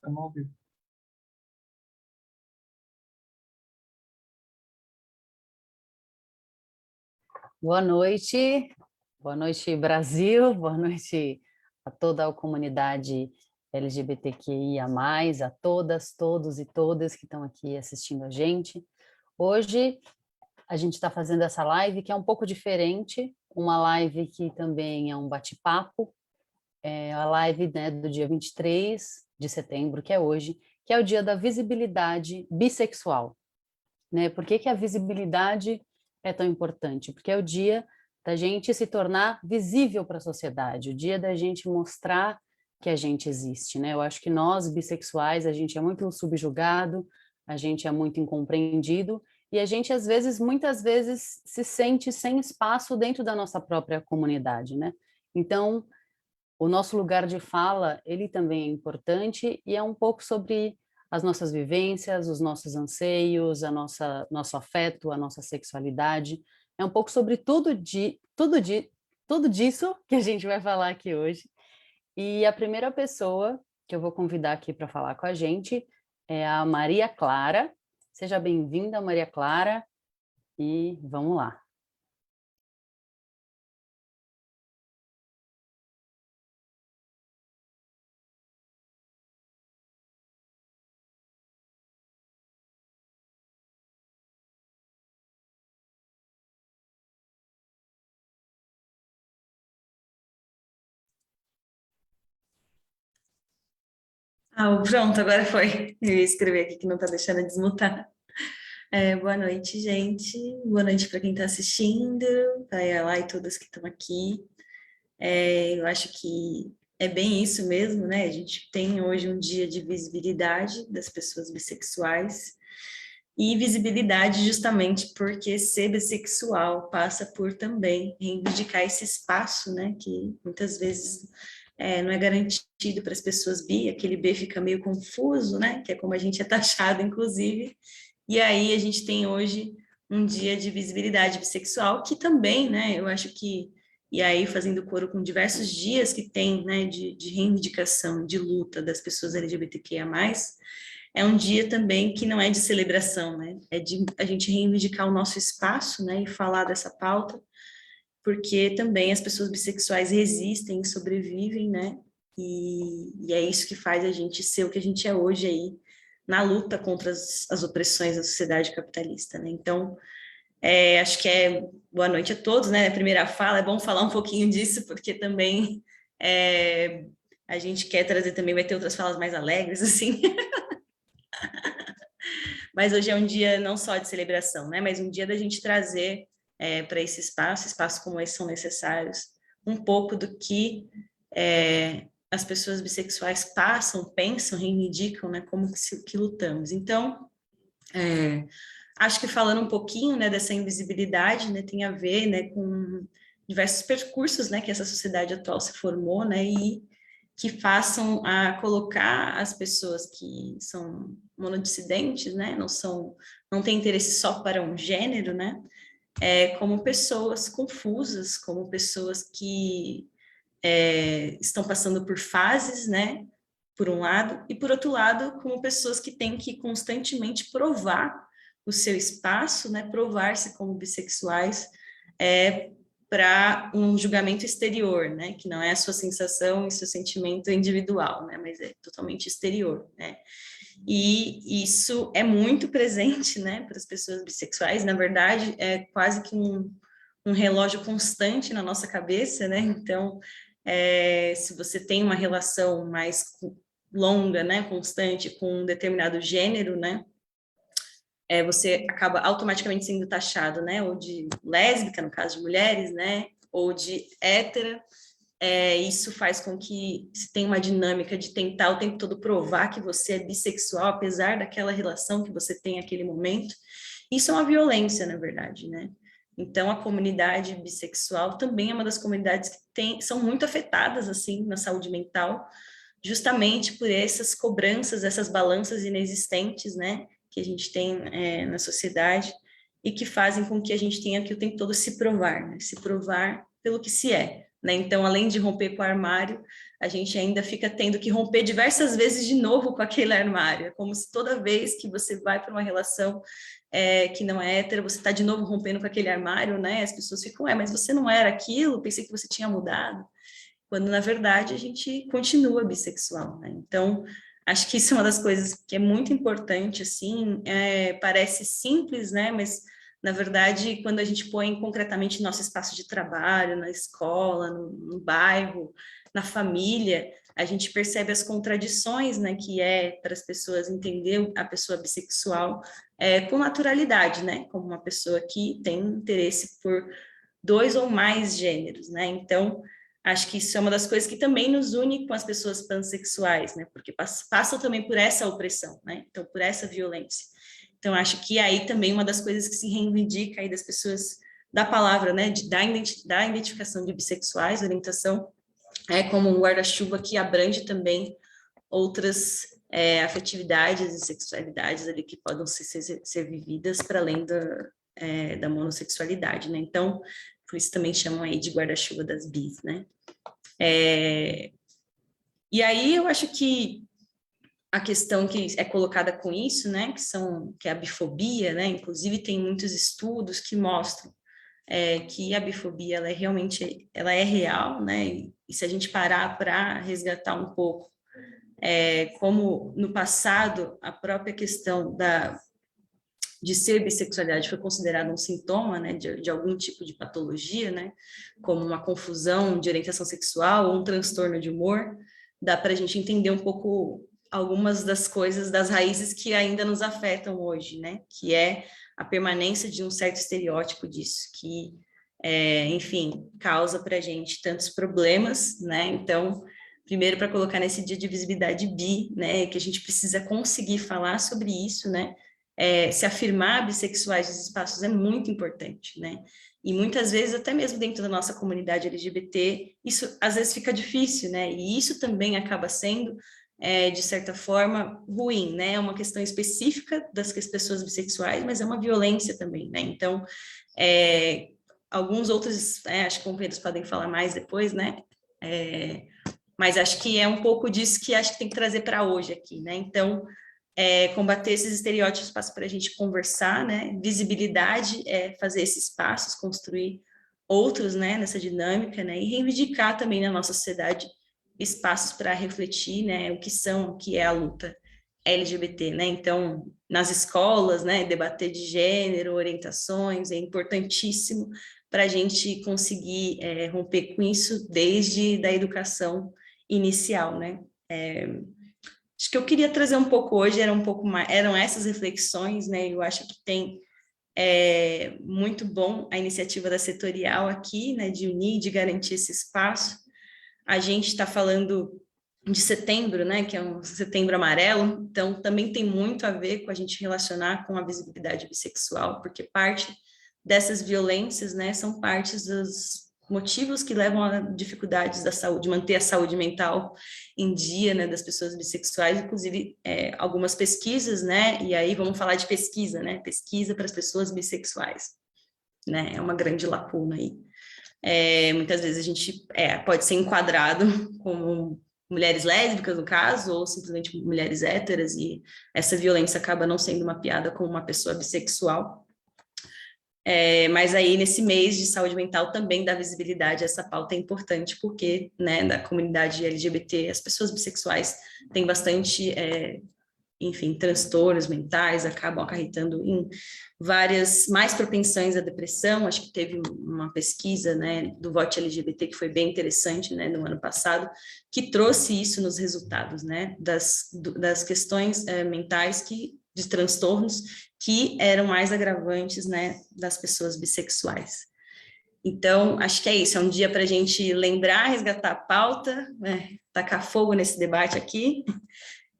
Estamos ao vivo. Boa noite Brasil, boa noite a toda a comunidade LGBTQIA+, a todas, todos e todas que estão aqui assistindo a gente. Hoje a gente está fazendo essa live que é um pouco diferente, uma live que também é um bate-papo, é a live, né, do dia 23 de setembro, que é hoje, que é o dia da visibilidade bissexual. Né? Por que que a visibilidade é tão importante? Porque é o dia da gente se tornar visível para a sociedade, o dia da gente mostrar que a gente existe, né? Eu acho que nós, bissexuais, a gente é muito subjugado, a gente é muito incompreendido, e a gente, às vezes, muitas vezes, se sente sem espaço dentro da nossa própria comunidade, né? Então, o nosso lugar de fala, ele também é importante e é um pouco sobre as nossas vivências, os nossos anseios, nosso afeto, a nossa sexualidade. É um pouco sobre tudo disso que a gente vai falar aqui hoje. E a primeira pessoa que eu vou convidar aqui para falar com a gente é a Maria Clara. Seja bem-vinda, Maria Clara, e vamos lá. Pronto, agora foi. Eu ia escrever aqui que não está deixando eu desmutar. Boa noite, gente. Boa noite para quem está assistindo, para a Yala e todas que estão aqui. Eu acho que é bem isso mesmo, né? A gente tem hoje um dia de visibilidade das pessoas bissexuais, e visibilidade justamente porque ser bissexual passa por também reivindicar esse espaço, né? Que muitas vezes não é garantido para as pessoas bi, aquele B fica meio confuso, né? Que é como a gente é taxado, inclusive. E aí a gente tem hoje um dia de visibilidade bissexual, que também, né? Eu acho que, e aí fazendo coro com diversos dias que tem, né? De reivindicação, de luta das pessoas LGBTQIA+, é um dia também que não é de celebração, né? É de a gente reivindicar o nosso espaço, né? E falar dessa pauta, porque também as pessoas bissexuais resistem e sobrevivem, né? E é isso que faz a gente ser o que a gente é hoje aí, na luta contra as opressões da sociedade capitalista, né? Então, acho que boa noite a todos, né? A primeira fala, é bom falar um pouquinho disso, porque também a gente quer trazer também, vai ter outras falas mais alegres, assim. Mas hoje é um dia não só de celebração, né? Mas um dia da gente trazer para esse espaço, espaços como esse são necessários, um pouco do que as pessoas bissexuais passam, pensam, reivindicam, né? Como que lutamos. Então, acho que falando um pouquinho, né, dessa invisibilidade, né, tem a ver, né, com diversos percursos, né, que essa sociedade atual se formou, né, e que façam a colocar as pessoas que são monodissidentes, né, não têm interesse só para um gênero, né, como pessoas confusas, como pessoas que estão passando por fases, né, por um lado, e por outro lado, como pessoas que têm que constantemente provar o seu espaço, né, provar-se como bissexuais, para um julgamento exterior, né, que não é a sua sensação e seu sentimento individual, né, mas é totalmente exterior, né. E isso é muito presente, né, para as pessoas bissexuais. Na verdade, é quase que um relógio constante na nossa cabeça, né. Então, se você tem uma relação mais longa, né, constante com um determinado gênero, né, você acaba automaticamente sendo taxado, né, ou de lésbica, no caso de mulheres, né, ou de hétera. Isso faz com que se tenha uma dinâmica de tentar o tempo todo provar que você é bissexual, apesar daquela relação que você tem naquele momento. Isso é uma violência, na verdade, né? Então, a comunidade bissexual também é uma das comunidades que são muito afetadas, assim, na saúde mental, justamente por essas cobranças, essas balanças inexistentes, né, que a gente tem na sociedade, e que fazem com que a gente tenha que o tempo todo se provar, né, se provar pelo que se é, né. Então, além de romper com o armário, a gente ainda fica tendo que romper diversas vezes de novo com aquele armário. É como se toda vez que você vai para uma relação que não é hétero, você está de novo rompendo com aquele armário, né? As pessoas ficam, mas você não era aquilo, pensei que você tinha mudado. Quando, na verdade, a gente continua bissexual, né? Então, acho que isso é uma das coisas que é muito importante, assim, parece simples, né? Mas, na verdade, quando a gente põe concretamente nosso espaço de trabalho, na escola, no bairro, na família, a gente percebe as contradições, né? Que é para as pessoas entender a pessoa bissexual com naturalidade, né? Como uma pessoa que tem interesse por 2 ou mais gêneros, né? Então, acho que isso é uma das coisas que também nos une com as pessoas pansexuais, né? Porque passam também por essa opressão, né? Então, por essa violência. Então, acho que aí também uma das coisas que se reivindica aí das pessoas da palavra, né? Da identificação de bissexuais, orientação, como um guarda-chuva que abrange também outras afetividades e sexualidades ali que podem ser vividas para além da monossexualidade, né? Então, por isso também chamam aí de guarda-chuva das bis, né? E aí eu acho que a questão que é colocada com isso, né, que é a bifobia, né, inclusive tem muitos estudos que mostram que a bifobia ela é real, né, e se a gente parar para resgatar um pouco, como no passado a própria questão de ser bissexualidade foi considerado um sintoma, né, de algum tipo de patologia, né, como uma confusão de orientação sexual ou um transtorno de humor, dá para a gente entender um pouco algumas das coisas, das raízes que ainda nos afetam hoje, né, que é a permanência de um certo estereótipo disso, que, enfim, causa para a gente tantos problemas, né, então, primeiro para colocar nesse dia de visibilidade bi, né, que a gente precisa conseguir falar sobre isso, né, se afirmar bissexuais nos espaços é muito importante, né? E muitas vezes, até mesmo dentro da nossa comunidade LGBT, isso às vezes fica difícil, né? E isso também acaba sendo, de certa forma, ruim, né? É uma questão específica das pessoas bissexuais, mas é uma violência também, né? Então, alguns outros, acho que companheiros podem falar mais depois, né? Mas acho que é um pouco disso que acho que tem que trazer para hoje aqui, né? Então, combater esses estereótipos passa para a gente conversar, né? Visibilidade é fazer esses passos, construir outros, né? Nessa dinâmica, né? E reivindicar também na nossa sociedade espaços para refletir, né? O que é a luta LGBT, né? Então, nas escolas, né? Debater de gênero, orientações é importantíssimo para a gente conseguir romper com isso desde da educação inicial, né? Acho que eu queria trazer um pouco hoje, eram essas reflexões, né? Eu acho que tem muito bom a iniciativa da setorial aqui, né? De unir, de garantir esse espaço. A gente está falando de setembro, né? Que é um setembro amarelo, então também tem muito a ver com a gente relacionar com a visibilidade bissexual, porque parte dessas violências, né? São partes dos motivos que levam a dificuldades da saúde, de manter a saúde mental em dia, né, das pessoas bissexuais, inclusive algumas pesquisas, né, e aí vamos falar de pesquisa, né, pesquisa para as pessoas bissexuais, né, é uma grande lacuna aí. Muitas vezes a gente pode ser enquadrado como mulheres lésbicas, no caso, ou simplesmente mulheres héteras, e essa violência acaba não sendo mapeada como uma pessoa bissexual. Mas aí, nesse mês de saúde mental, também dá visibilidade a essa pauta é importante, porque, né, da comunidade LGBT, as pessoas bissexuais têm bastante, enfim, transtornos mentais, acabam acarretando em mais propensões à depressão. Acho que teve uma pesquisa, né, do Vote LGBT, que foi bem interessante, né, no ano passado, que trouxe isso nos resultados, né, das questões mentais de transtornos que eram mais agravantes, né, das pessoas bissexuais. Então, acho que é isso, é um dia para a gente lembrar, resgatar a pauta, né, tacar fogo nesse debate aqui,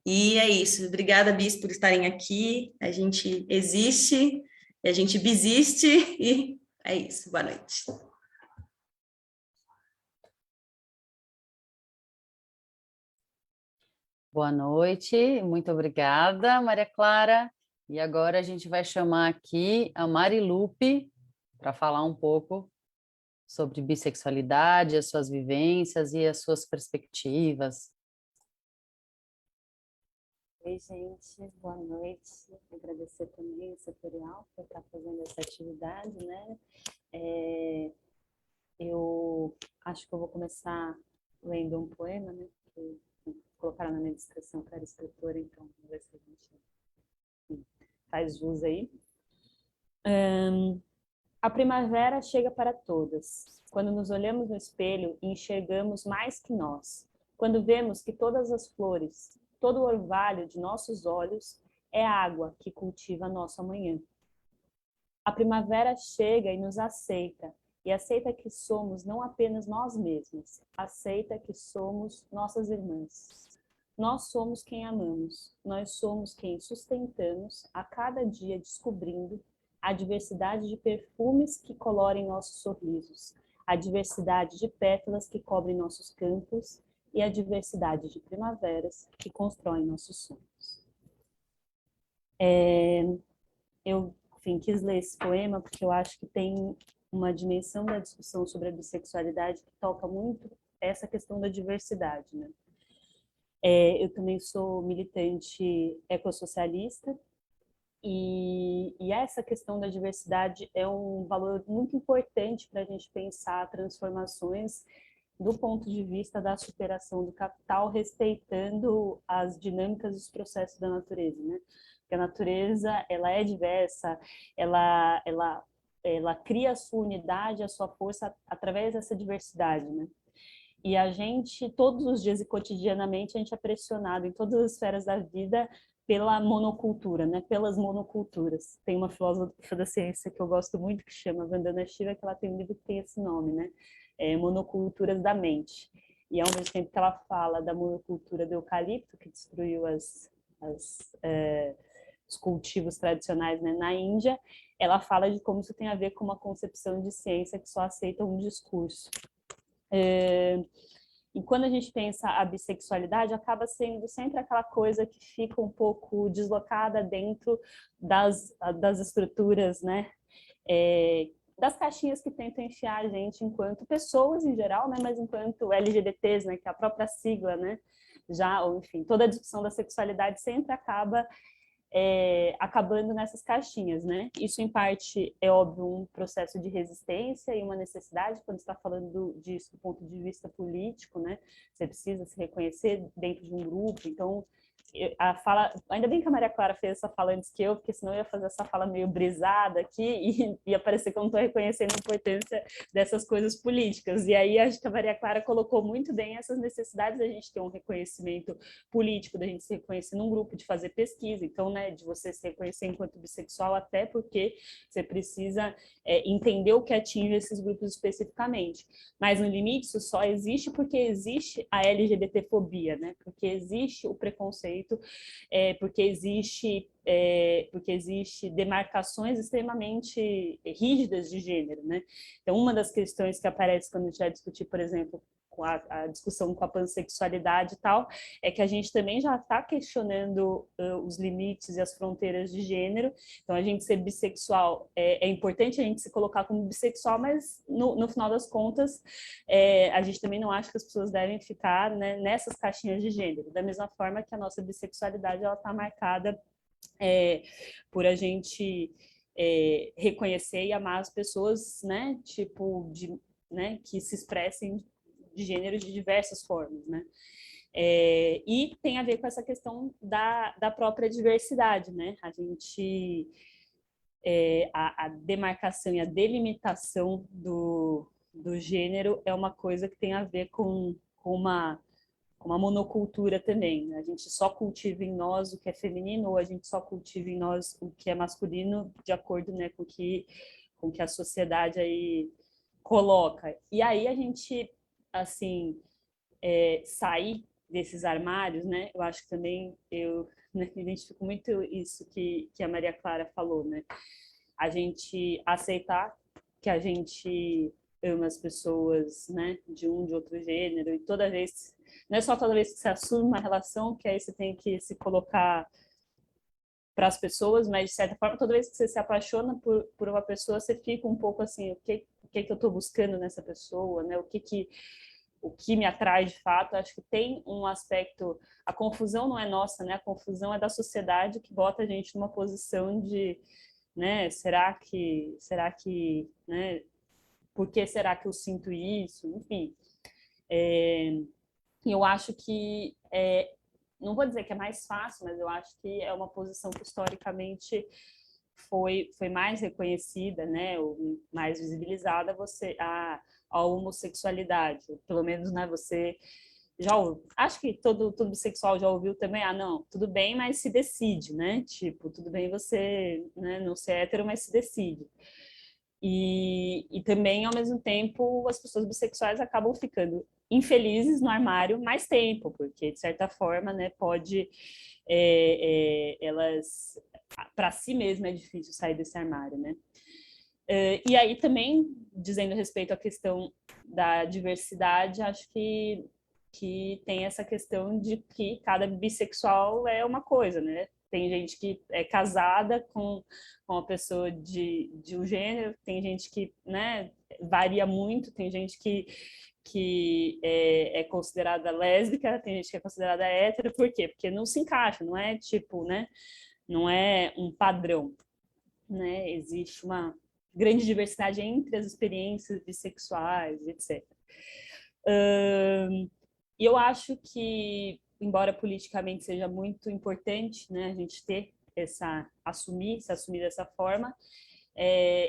e é isso. Obrigada, Bis, por estarem aqui, a gente existe, a gente bisiste, e é isso, boa noite. Boa noite, muito obrigada, Maria Clara. E agora a gente vai chamar aqui a Marilupe para falar um pouco sobre bissexualidade, as suas vivências e as suas perspectivas. Oi, gente, boa noite. Agradecer também o Setorial por estar fazendo essa atividade, né? Eu acho que eu vou começar lendo um poema, né? Que colocaram na minha descrição que era escritora, então vamos ver se a gente faz jus aí. A primavera chega para todas. Quando nos olhamos no espelho e enxergamos mais que nós. Quando vemos que todas as flores, todo o orvalho de nossos olhos é a água que cultiva nosso amanhã. A primavera chega e nos aceita, e aceita que somos não apenas nós mesmos, aceita que somos nossas irmãs. Nós somos quem amamos, nós somos quem sustentamos, a cada dia descobrindo a diversidade de perfumes que colorem nossos sorrisos, a diversidade de pétalas que cobrem nossos campos e a diversidade de primaveras que constroem nossos sonhos. Eu, enfim, quis ler esse poema porque eu acho que tem uma dimensão da discussão sobre a bissexualidade que toca muito essa questão da diversidade, né? Eu também sou militante ecossocialista e essa questão da diversidade é um valor muito importante para a gente pensar transformações do ponto de vista da superação do capital, respeitando as dinâmicas dos processos da natureza, né? Porque a natureza, ela é diversa, ela cria a sua unidade, a sua força através dessa diversidade, né? E a gente, todos os dias e cotidianamente, a gente é pressionado em todas as esferas da vida pela monocultura, né? Pelas monoculturas. Tem uma filósofa da ciência que eu gosto muito, que chama Vandana Shiva, que ela tem um livro que tem esse nome, né? Monoculturas da mente. E ao mesmo tempo que ela fala da monocultura do eucalipto, que destruiu os cultivos tradicionais, né, na Índia, ela fala de como isso tem a ver com uma concepção de ciência que só aceita um discurso. E quando a gente pensa a bissexualidade, acaba sendo sempre aquela coisa que fica um pouco deslocada dentro das estruturas, né? Das caixinhas que tentam enfiar a gente enquanto pessoas em geral, né? Mas enquanto LGBTs, né? Que é a própria sigla, né? Já, ou enfim, toda a discussão da sexualidade sempre acaba acabando nessas caixinhas, né? Isso, em parte, é óbvio, um processo de resistência e uma necessidade, quando está falando disso do ponto de vista político, né? Você precisa se reconhecer dentro de um grupo, então a fala, ainda bem que a Maria Clara fez essa fala antes que eu, porque senão eu ia fazer essa fala meio brisada aqui e ia parecer que eu não estou reconhecendo a importância dessas coisas políticas. E aí acho que a Maria Clara colocou muito bem essas necessidades da gente ter um reconhecimento político, da gente se reconhecer num grupo, de fazer pesquisa, então, né, de você se reconhecer enquanto bissexual, até porque você precisa entender o que atinge esses grupos especificamente. Mas no limite isso só existe porque existe a LGBTfobia, né? Porque existe o preconceito, porque existe demarcações extremamente rígidas de gênero, né? Então, uma das questões que aparece quando a gente vai discutir, por exemplo, com a discussão com a pansexualidade e tal, é que a gente também já está questionando os limites e as fronteiras de gênero. Então, a gente ser bissexual, é importante a gente se colocar como bissexual, mas no final das contas, a gente também não acha que as pessoas devem ficar, né, nessas caixinhas de gênero. Da mesma forma que a nossa bissexualidade está marcada por a gente reconhecer e amar as pessoas, né, tipo, né, que se expressem de gêneros de diversas formas, né? E tem a ver com essa questão da própria diversidade, né? A gente a demarcação e a delimitação do gênero é uma coisa que tem a ver com uma monocultura também. A gente só cultiva em nós o que é feminino, ou a gente só cultiva em nós o que é masculino, de acordo, né, com que a sociedade aí coloca. E aí a gente, assim, sair desses armários, né? Eu acho que também eu, né, me identifico muito isso que a Maria Clara falou, né? A gente aceitar que a gente ama as pessoas, né, de outro gênero, e toda vez, não é só toda vez que você assume uma relação que aí você tem que se colocar para as pessoas, mas de certa forma, toda vez que você se apaixona por uma pessoa, você fica um pouco assim, o que eu estou buscando nessa pessoa, né? O que me atrai de fato. Acho que tem um aspecto, a confusão não é nossa, né? A confusão é da sociedade que bota a gente numa posição de, né? Será que, né? Por que será que eu sinto isso? Enfim, eu acho que não vou dizer que é mais fácil, mas eu acho que é uma posição que historicamente foi mais reconhecida, né, ou mais visibilizada, a homossexualidade, pelo menos, né, você acho que todo bissexual já ouviu também, não, tudo bem, mas se decide, né, tipo, tudo bem você, né, não ser hétero, mas se decide. E também, ao mesmo tempo, as pessoas bissexuais acabam ficando infelizes no armário mais tempo, porque, de certa forma, né, pode... elas... Para si mesma é difícil sair desse armário, né? E aí também, dizendo respeito à questão da diversidade, acho que tem essa questão de que cada bissexual é uma coisa, né? Tem gente que é casada com uma pessoa de um gênero, tem gente que, né, varia muito, tem gente que é considerada lésbica, tem gente que é considerada hétero, por quê? Porque não se encaixa, não é tipo, né, não é um padrão, né? Existe uma grande diversidade entre as experiências bissexuais, etc. E eu acho que, embora politicamente seja muito importante, né, a gente ter se assumir dessa forma,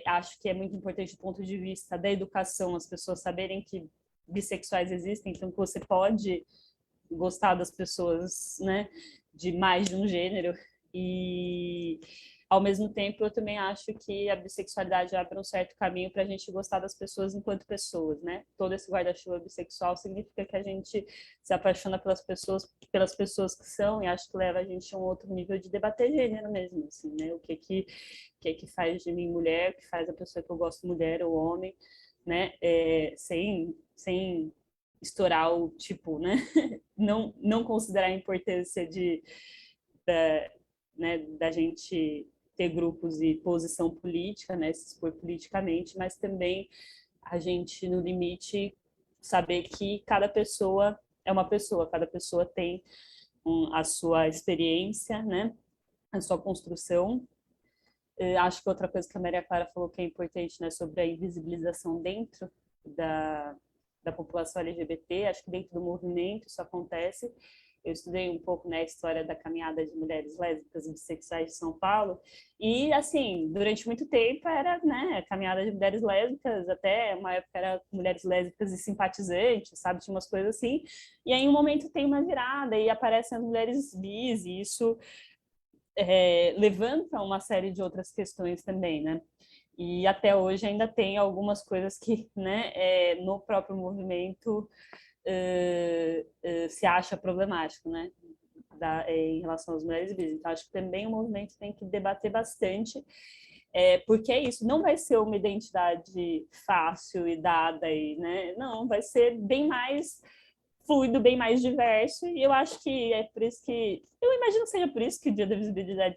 acho que é muito importante do ponto de vista da educação, as pessoas saberem que bissexuais existem, então que você pode gostar das pessoas, né, de mais de um gênero. E ao mesmo tempo eu também acho que a bissexualidade abre um certo caminho para a gente gostar das pessoas enquanto pessoas, né? Todo esse guarda-chuva bissexual significa que a gente se apaixona pelas pessoas que são, e acho que leva a gente a um outro nível de debater gênero mesmo, assim, né? O que faz de mim mulher, o que faz a pessoa que eu gosto mulher ou homem, né? Sem estourar o tipo, né? Não considerar a importância da gente ter grupos e posição política, né, se expor politicamente, mas também a gente, no limite, saber que cada pessoa é uma pessoa, cada pessoa tem a sua experiência, né, a sua construção. Acho que outra coisa que a Maria Clara falou que é importante, né, sobre a invisibilização dentro da população LGBT, acho que dentro do movimento isso acontece. Eu estudei um pouco, né, a história da caminhada de mulheres lésbicas e bissexuais de São Paulo, e, assim, durante muito tempo era, né, a caminhada de mulheres lésbicas, até uma época era mulheres lésbicas e simpatizantes, sabe, tinha umas coisas assim, e aí em um momento tem uma virada e aparecem as mulheres bis, e isso levanta uma série de outras questões também, né? E até hoje ainda tem algumas coisas que, né, no próprio movimento se acha problemático, né, em relação às mulheres bis. Então, acho que também o movimento tem que debater bastante, porque é isso, não vai ser uma identidade fácil e dada, e, né, não, vai ser bem mais fluido, bem mais diverso, e eu acho que é por isso que, eu imagino que seja por isso que o Dia da Visibilidade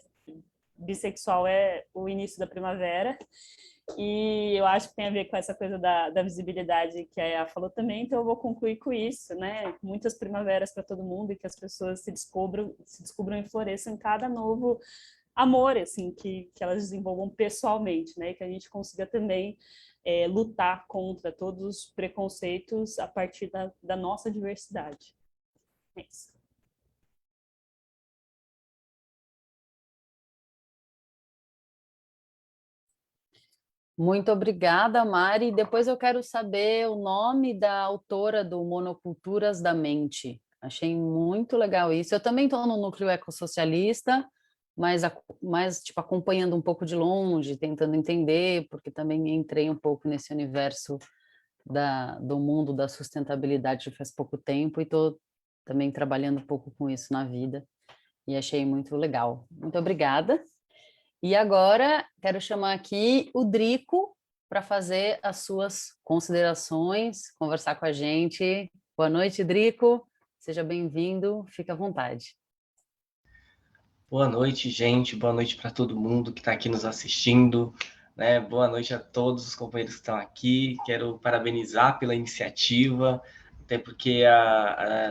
Bissexual é o início da primavera, e eu acho que tem a ver com essa coisa da visibilidade que a Ea falou também, então eu vou concluir com isso, né? Muitas primaveras para todo mundo, e que as pessoas se descubram e floresçam em cada novo amor, assim, que elas desenvolvam pessoalmente, né? E que a gente consiga também lutar contra todos os preconceitos a partir da nossa diversidade. É isso. Muito obrigada, Mari. Depois eu quero saber o nome da autora do Monoculturas da Mente. Achei muito legal isso. Eu também estou no núcleo ecossocialista, mas tipo, acompanhando um pouco de longe, tentando entender, porque também entrei um pouco nesse universo do mundo da sustentabilidade faz pouco tempo e estou também trabalhando um pouco com isso na vida e achei muito legal. Muito obrigada. E agora quero chamar aqui o Drico para fazer as suas considerações, conversar com a gente. Boa noite, Drico. Seja bem-vindo, fica à vontade. Boa noite, gente. Boa noite para todo mundo que está aqui nos assistindo, né? Boa noite a todos os companheiros que estão aqui. Quero parabenizar pela iniciativa, até porque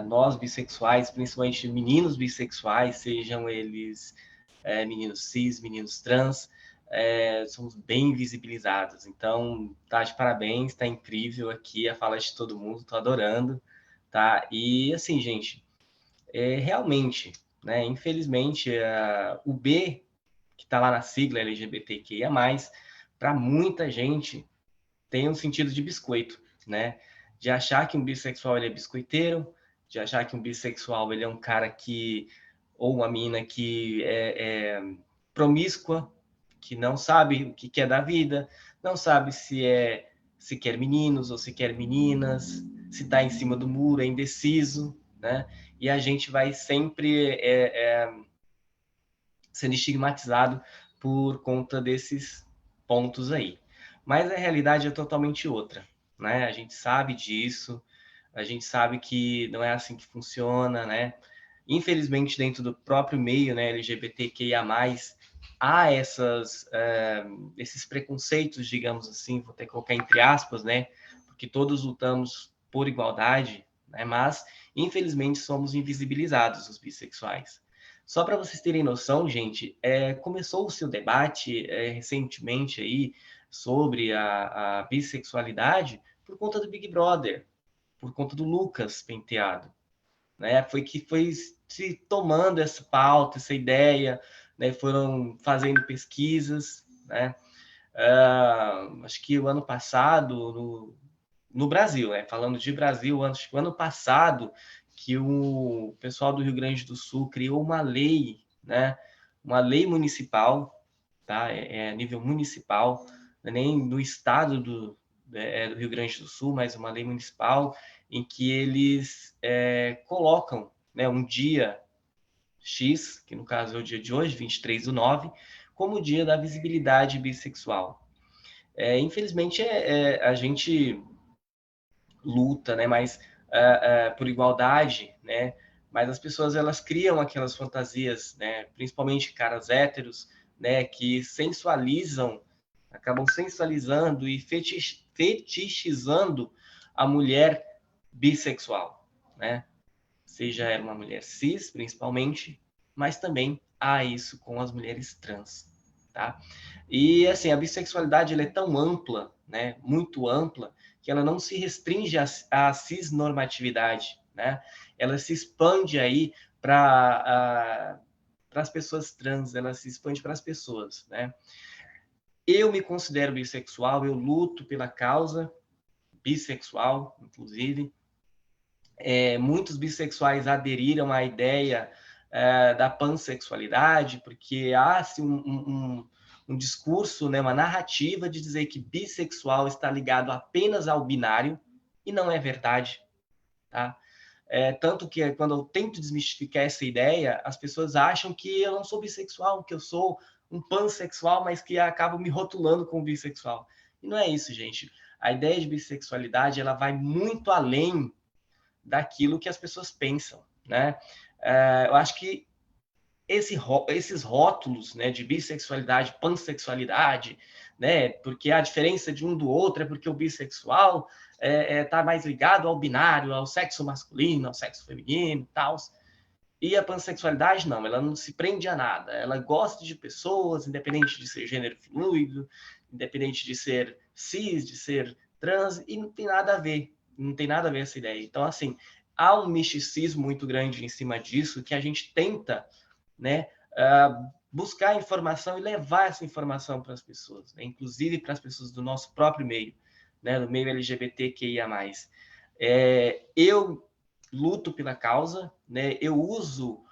nós bissexuais, principalmente meninos bissexuais, sejam eles meninos cis, meninos trans, somos bem visibilizados. Então, tá de parabéns, tá incrível aqui a fala de todo mundo, tô adorando, tá? E assim, gente, realmente, né? Infelizmente, o B, que está lá na sigla LGBTQIA+, para muita gente tem um sentido de biscoito, né? De achar que um bissexual ele é biscoiteiro, de achar que um bissexual ele é um cara que, ou uma mina que é promíscua, que não sabe o que quer da vida, não sabe se quer meninos ou se quer meninas, se está em cima do muro, é indeciso, né? E a gente vai sempre sendo estigmatizado por conta desses pontos aí. Mas a realidade é totalmente outra, né? A gente sabe disso, a gente sabe que não é assim que funciona, né? Infelizmente, dentro do próprio meio, né, LGBTQIA+, há esses preconceitos, digamos assim, vou ter que colocar entre aspas, né? Porque todos lutamos por igualdade, né? Mas, infelizmente, somos invisibilizados, os bissexuais. Só para vocês terem noção, gente, começou o seu debate recentemente aí sobre a bissexualidade por conta do Big Brother, por conta do Lucas Penteado, né? Foi se tomando essa pauta, essa ideia, né? Foram fazendo pesquisas, né? Acho que o ano passado, no Brasil, né? Falando de Brasil, acho que o ano passado que o pessoal do Rio Grande do Sul criou uma lei, né? Uma lei municipal, tá? A nível municipal, nem no estado do Rio Grande do Sul, mas uma lei municipal em que eles colocam, né, um dia X, que no caso é o dia de hoje, 23/9, como o dia da visibilidade bissexual. Infelizmente, a gente luta, né, mas por igualdade, né, mas as pessoas elas criam aquelas fantasias, né, principalmente caras héteros, né, que sensualizam, acabam sensualizando e fetichizando a mulher bissexual, né? Seja ela uma mulher cis, principalmente, mas também há isso com as mulheres trans, tá? E assim, a bissexualidade ela é tão ampla, né? Muito ampla, que ela não se restringe à cisnormatividade, né? Ela se expande aí para as pessoas trans, ela se expande para as pessoas, né? Eu me considero bissexual, eu luto pela causa bissexual, inclusive. Muitos bissexuais aderiram à ideia da pansexualidade, porque há-se um discurso, né, uma narrativa de dizer que bissexual está ligado apenas ao binário, e não é verdade, tá? Tanto que quando eu tento desmistificar essa ideia, as pessoas acham que eu não sou bissexual, que eu sou um pansexual, mas que acabam me rotulando como bissexual. E não é isso, gente. A ideia de bissexualidade ela vai muito além daquilo que as pessoas pensam, né? Eu acho que esses rótulos, né, de bissexualidade, pansexualidade, né, porque a diferença de um do outro é porque o bissexual está mais ligado ao binário, ao sexo masculino, ao sexo feminino, tal. E a pansexualidade não, ela não se prende a nada. Ela gosta de pessoas, independente de ser gênero fluido, independente de ser cis, de ser trans, e não tem nada a ver. Não tem nada a ver essa ideia. Então, assim, há um misticismo muito grande em cima disso que a gente tenta, né, buscar informação e levar essa informação para as pessoas, né? Inclusive para as pessoas do nosso próprio meio, né, do meio LGBTQIA+. Eu luto pela causa, né? Eu uso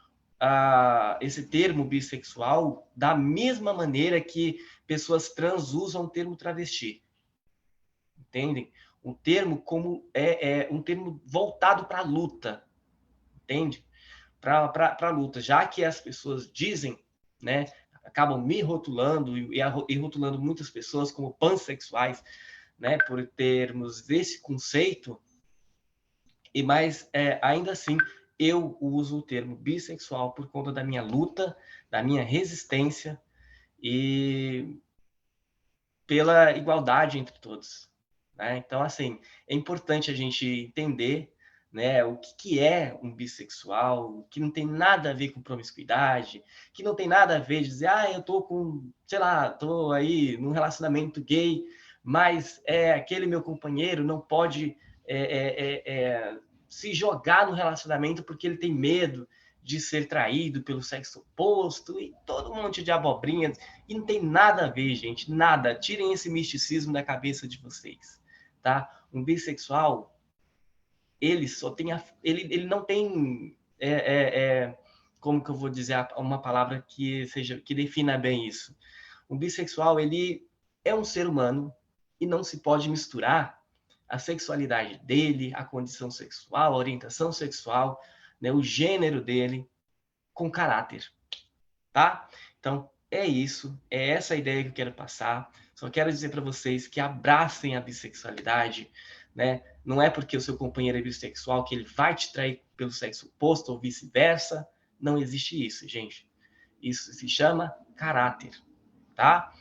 esse termo bissexual da mesma maneira que pessoas trans usam o termo travesti, entendem? Um termo como um termo voltado para a luta, entende? Para a luta, já que as pessoas dizem, né, acabam me rotulando e rotulando muitas pessoas como pansexuais, né, por termos esse conceito. Mas ainda assim eu uso o termo bissexual por conta da minha luta, da minha resistência e pela igualdade entre todos, né? Então, assim, é importante a gente entender, né, o que é um bissexual, que não tem nada a ver com promiscuidade, que não tem nada a ver de dizer, eu tô com, sei lá, tô aí num relacionamento gay, mas aquele meu companheiro não pode se jogar no relacionamento porque ele tem medo de ser traído pelo sexo oposto e todo um monte de abobrinha. E não tem nada a ver, gente, nada. Tirem esse misticismo da cabeça de vocês, tá? Um bissexual, ele só tem... ele não tem... como que eu vou dizer uma palavra que defina bem isso? Um bissexual, ele é um ser humano e não se pode misturar a sexualidade dele, a condição sexual, a orientação sexual, né, o gênero dele com caráter, tá? Então, é isso, é essa a ideia que eu quero passar. Só quero dizer para vocês que abracem a bissexualidade, né? Não é porque o seu companheiro é bissexual que ele vai te trair pelo sexo oposto ou vice-versa. Não existe isso, gente. Isso se chama caráter, tá?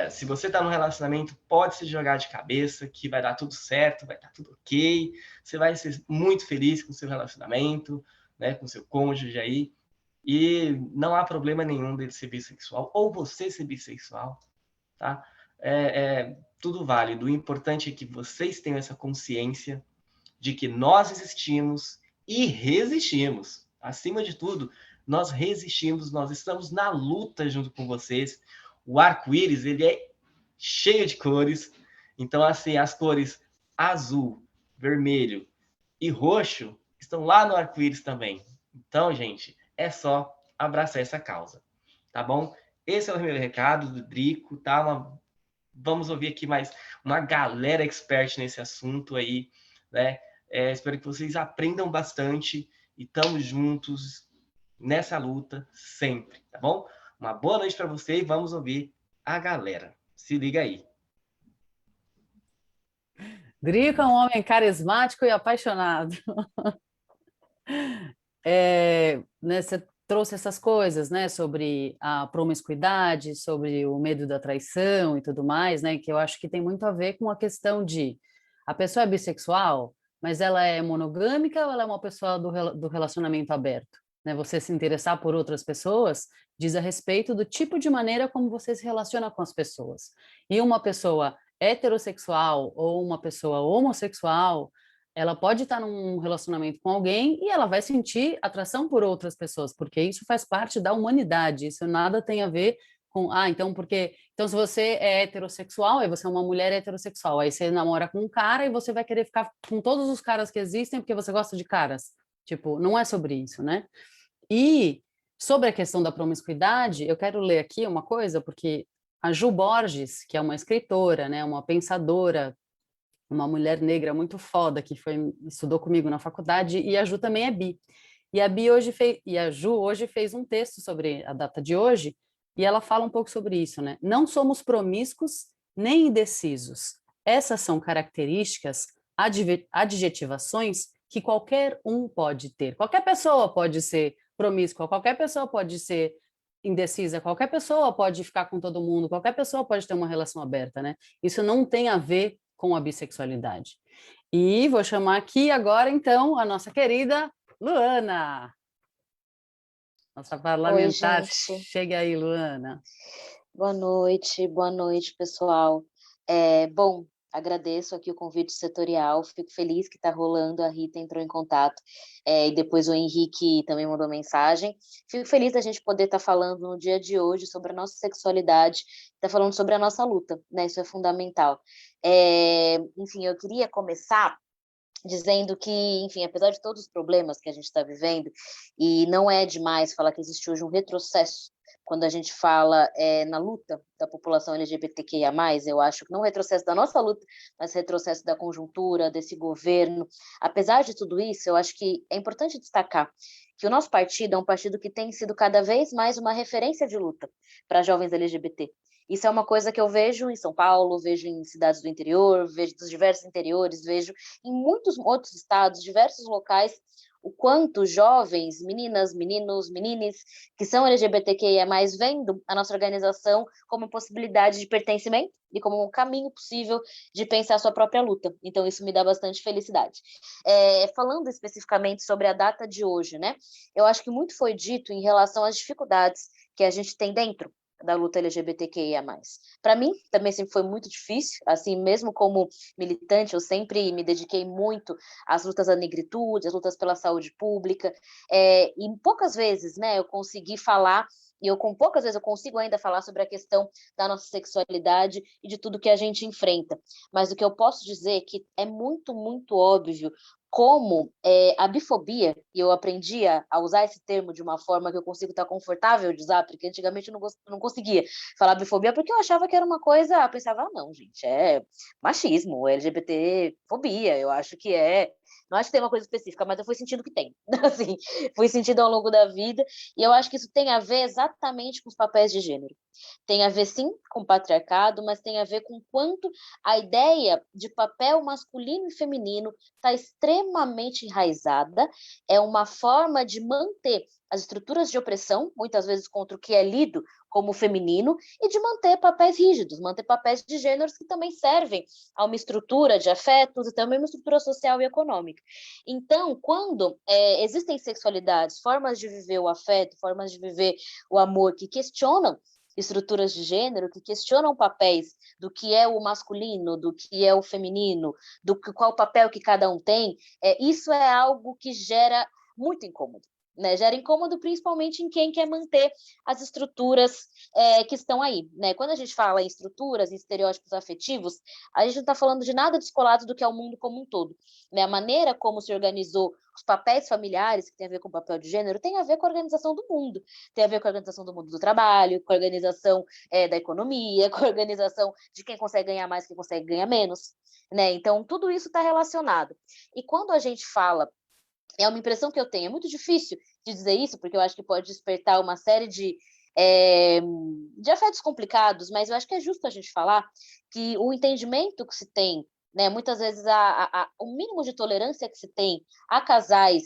Se você está num relacionamento, pode se jogar de cabeça que vai dar tudo certo, vai estar tudo ok, você vai ser muito feliz com o seu relacionamento, né, com o seu cônjuge aí, e não há problema nenhum dele ser bissexual, ou você ser bissexual, tá? Tudo válido. O importante é que vocês tenham essa consciência de que nós existimos e resistimos. Acima de tudo, nós resistimos, nós estamos na luta junto com vocês. O arco-íris, ele é cheio de cores. Então, assim, as cores azul, vermelho e roxo estão lá no arco-íris também. Então, gente, é só abraçar essa causa, tá bom? Esse é o meu recado do Drico, tá? Vamos ouvir aqui mais uma galera expert nesse assunto aí, né? Espero que vocês aprendam bastante e estamos juntos nessa luta sempre, tá bom? Uma boa noite para você e vamos ouvir a galera. Se liga aí. Drico é um homem carismático e apaixonado. Né, você trouxe essas coisas, né, sobre a promiscuidade, sobre o medo da traição e tudo mais, né, que eu acho que tem muito a ver com a questão de a pessoa é bissexual, mas ela é monogâmica ou ela é uma pessoa do relacionamento aberto? Né, você se interessar por outras pessoas diz a respeito do tipo de maneira como você se relaciona com as pessoas. E uma pessoa heterossexual ou uma pessoa homossexual, ela pode estar num relacionamento com alguém e ela vai sentir atração por outras pessoas, porque isso faz parte da humanidade, isso nada tem a ver com, então se você é heterossexual, aí você é uma mulher heterossexual, aí você namora com um cara e você vai querer ficar com todos os caras que existem porque você gosta de caras. Tipo, não é sobre isso, né? E sobre a questão da promiscuidade, eu quero ler aqui uma coisa, porque a Ju Borges, que é uma escritora, né, uma pensadora, uma mulher negra muito foda que estudou comigo na faculdade, e a Ju também é bi. E a Ju hoje fez um texto sobre a data de hoje, e ela fala um pouco sobre isso, né? Não somos promíscuos nem indecisos. Essas são características, adjetivações que qualquer um pode ter. Qualquer pessoa pode ser promíscua, qualquer pessoa pode ser indecisa, qualquer pessoa pode ficar com todo mundo, qualquer pessoa pode ter uma relação aberta, né? Isso não tem a ver com a bissexualidade. E vou chamar aqui agora, então, a nossa querida Luana. Nossa parlamentar. Oi, gente. Chega aí, Luana. Boa noite, pessoal. Bom, agradeço aqui o convite setorial, fico feliz que está rolando, a Rita entrou em contato, e depois o Henrique também mandou mensagem. Fico feliz da gente poder estar falando no dia de hoje sobre a nossa sexualidade, estar falando sobre a nossa luta, né? Isso é fundamental. Enfim, eu queria começar dizendo que, enfim, apesar de todos os problemas que a gente está vivendo, e não é demais falar que existe hoje um retrocesso quando a gente fala na luta da população LGBTQIA+, eu acho que não retrocesso da nossa luta, mas retrocesso da conjuntura, desse governo. Apesar de tudo isso, eu acho que é importante destacar que o nosso partido é um partido que tem sido cada vez mais uma referência de luta para jovens LGBT. Isso é uma coisa que eu vejo em São Paulo, vejo em cidades do interior, vejo dos diversos interiores, vejo em muitos outros estados, diversos locais, o quanto jovens, meninas, meninos, menines que são LGBTQIA+, vendo a nossa organização como possibilidade de pertencimento e como um caminho possível de pensar a sua própria luta. Então, isso me dá bastante felicidade. Falando especificamente sobre a data de hoje, né? Eu acho que muito foi dito em relação às dificuldades que a gente tem dentro da luta LGBTQIA+. Para mim, também sempre foi muito difícil, assim, mesmo como militante, eu sempre me dediquei muito às lutas da negritude, às lutas pela saúde pública, e poucas vezes, né, eu consegui falar, e com poucas vezes eu consigo ainda falar sobre a questão da nossa sexualidade e de tudo que a gente enfrenta. Mas o que eu posso dizer é que é muito, muito óbvio como a bifobia, e eu aprendi a usar esse termo de uma forma que eu consigo estar confortável de usar, porque antigamente eu não conseguia falar bifobia, porque eu achava que era uma coisa, eu pensava, não, gente, é machismo, LGBT-fobia, eu acho que não acho que tem uma coisa específica, mas eu fui sentindo que tem, assim, fui sentindo ao longo da vida, e eu acho que isso tem a ver exatamente com os papéis de gênero. Tem a ver, sim, com o patriarcado, mas tem a ver com quanto a ideia de papel masculino e feminino está extremamente enraizada, é uma forma de manter as estruturas de opressão, muitas vezes contra o que é lido como feminino, e de manter papéis rígidos, manter papéis de gêneros que também servem a uma estrutura de afetos e também uma estrutura social e econômica. Então, quando existem sexualidades, formas de viver o afeto, formas de viver o amor que questionam estruturas de gênero, que questionam papéis do que é o masculino, do que é o feminino, qual o papel que cada um tem, isso é algo que gera muito incômodo. Né, gera incômodo principalmente em quem quer manter as estruturas que estão aí. Né? Quando a gente fala em estruturas, em estereótipos afetivos, a gente não está falando de nada descolado do que é o mundo como um todo. Né? A maneira como se organizou os papéis familiares, que tem a ver com o papel de gênero, tem a ver com a organização do mundo. Tem a ver com a organização do mundo do trabalho, com a organização da economia, com a organização de quem consegue ganhar mais, quem consegue ganhar menos. Né? Então, tudo isso está relacionado. E quando a gente fala, é uma impressão que eu tenho, é muito difícil de dizer isso, porque eu acho que pode despertar uma série de afetos complicados, mas eu acho que é justo a gente falar que o entendimento que se tem, né, muitas vezes o mínimo de tolerância que se tem a casais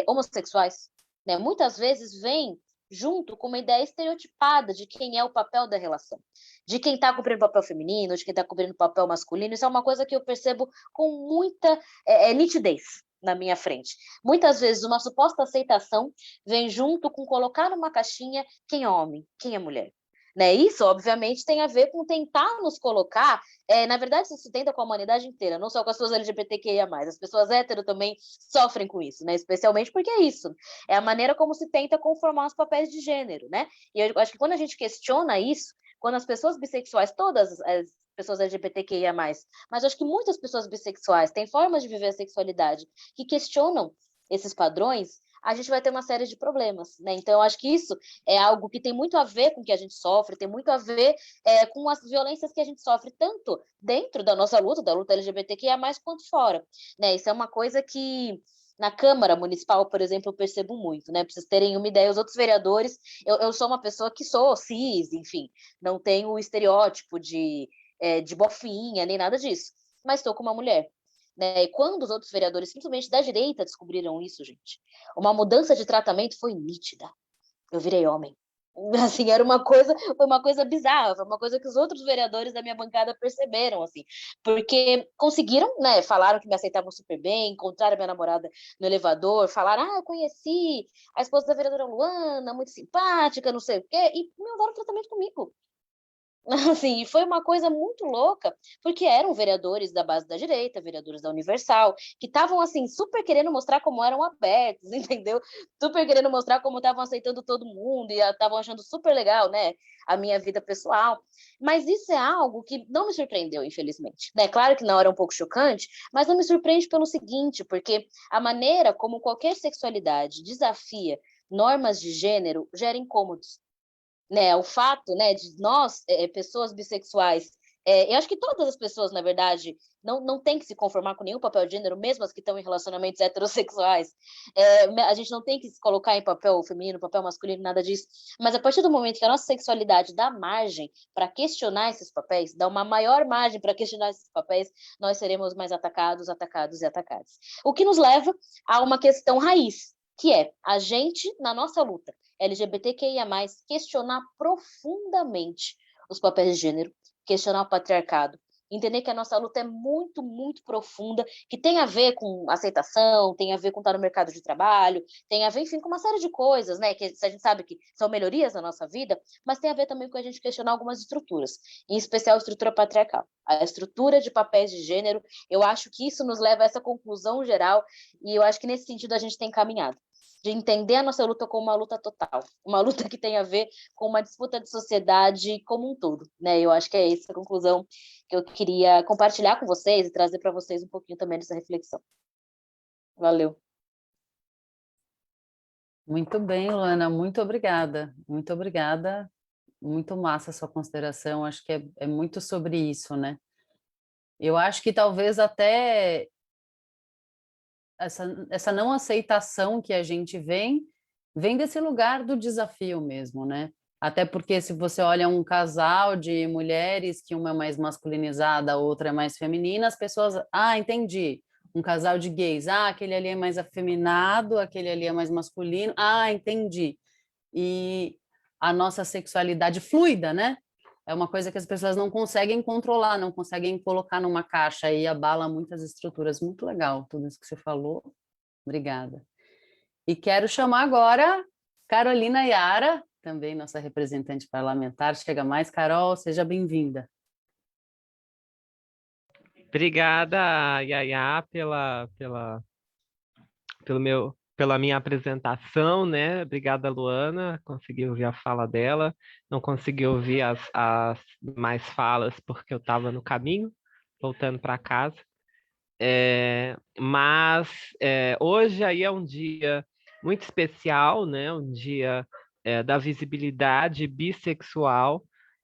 homossexuais, né, muitas vezes vem junto com uma ideia estereotipada de quem é o papel da relação, de quem está cumprindo o papel feminino, de quem está cumprindo o papel masculino. Isso é uma coisa que eu percebo com muita nitidez na minha frente. Muitas vezes uma suposta aceitação vem junto com colocar numa caixinha quem é homem, quem é mulher. Né? Isso, obviamente, tem a ver com tentar nos colocar, na verdade, isso se tenta com a humanidade inteira, não só com as pessoas LGBTQIA+, as pessoas hétero também sofrem com isso, né? Especialmente porque é isso, é a maneira como se tenta conformar os papéis de gênero, né? E eu acho que quando a gente questiona isso, quando as pessoas bissexuais, todas as pessoas LGBTQIA+, mas acho que muitas pessoas bissexuais têm formas de viver a sexualidade que questionam esses padrões, a gente vai ter uma série de problemas, né? Então, eu acho que isso é algo que tem muito a ver com o que a gente sofre, tem muito a ver com as violências que a gente sofre, tanto dentro da nossa luta, da luta LGBTQIA+, quanto fora, né? Isso é uma coisa que na Câmara Municipal, por exemplo, eu percebo muito, né? Para vocês terem uma ideia, os outros vereadores, eu sou uma pessoa que sou cis, enfim, não tenho o estereótipo de bofinha, nem nada disso, mas estou com uma mulher. Né? E quando os outros vereadores, principalmente da direita, descobriram isso, gente, uma mudança de tratamento foi nítida. Eu virei homem. Assim, foi uma coisa bizarra, foi uma coisa que os outros vereadores da minha bancada perceberam, assim, porque conseguiram, né, falaram que me aceitavam super bem, encontraram minha namorada no elevador, falaram, eu conheci a esposa da vereadora Luana, muito simpática, não sei o quê, e me mandaram tratamento comigo. Assim, e foi uma coisa muito louca, porque eram vereadores da base da direita, vereadores da Universal, que estavam, assim, super querendo mostrar como eram abertos, entendeu? Super querendo mostrar como estavam aceitando todo mundo e estavam achando super legal, né, a minha vida pessoal. Mas isso é algo que não me surpreendeu, infelizmente, né? Claro que na hora é um pouco chocante, mas não me surpreende pelo seguinte, porque a maneira como qualquer sexualidade desafia normas de gênero gera incômodos. Né, o fato, né, de nós, pessoas bissexuais, Eu acho que todas as pessoas, na verdade, não tem que se conformar com nenhum papel de gênero, mesmo as que estão em relacionamentos heterossexuais. A gente não tem que se colocar em papel feminino, papel masculino, nada disso. Mas a partir do momento que a nossa sexualidade dá margem para questionar esses papéis, dá uma maior margem para questionar esses papéis, nós seremos mais atacados, atacados e atacadas. O que nos leva a uma questão raiz, que é a gente, na nossa luta LGBTQIA+, questionar profundamente os papéis de gênero, questionar o patriarcado, entender que a nossa luta é muito, muito profunda, que tem a ver com aceitação, tem a ver com estar no mercado de trabalho, tem a ver, enfim, com uma série de coisas, né, que a gente sabe que são melhorias na nossa vida, mas tem a ver também com a gente questionar algumas estruturas, em especial a estrutura patriarcal. A estrutura de papéis de gênero, eu acho que isso nos leva a essa conclusão geral, e eu acho que nesse sentido a gente tem caminhado, de entender a nossa luta como uma luta total, uma luta que tem a ver com uma disputa de sociedade como um todo, né? Eu acho que é essa a conclusão que eu queria compartilhar com vocês e trazer para vocês um pouquinho também dessa reflexão. Valeu. Muito bem, Luana, muito obrigada. Muito obrigada. Muito massa a sua consideração. Acho que é muito sobre isso, né? Eu acho que talvez até essa não aceitação que a gente vem desse lugar do desafio mesmo, né? Até porque se você olha um casal de mulheres, que uma é mais masculinizada, a outra é mais feminina, as pessoas, entendi. Um casal de gays, aquele ali é mais afeminado, aquele ali é mais masculino, entendi. E a nossa sexualidade fluida, né? É uma coisa que as pessoas não conseguem controlar, não conseguem colocar numa caixa e abala muitas estruturas. Muito legal tudo isso que você falou. Obrigada. E quero chamar agora Carolina Yara, também nossa representante parlamentar. Chega mais, Carol, seja bem-vinda. Obrigada, Yaya, pela minha apresentação, né? Obrigada, Luana, consegui ouvir a fala dela, não consegui ouvir as mais falas porque eu estava no caminho, voltando para casa. Mas hoje aí é um dia muito especial, né? Um dia da visibilidade bissexual,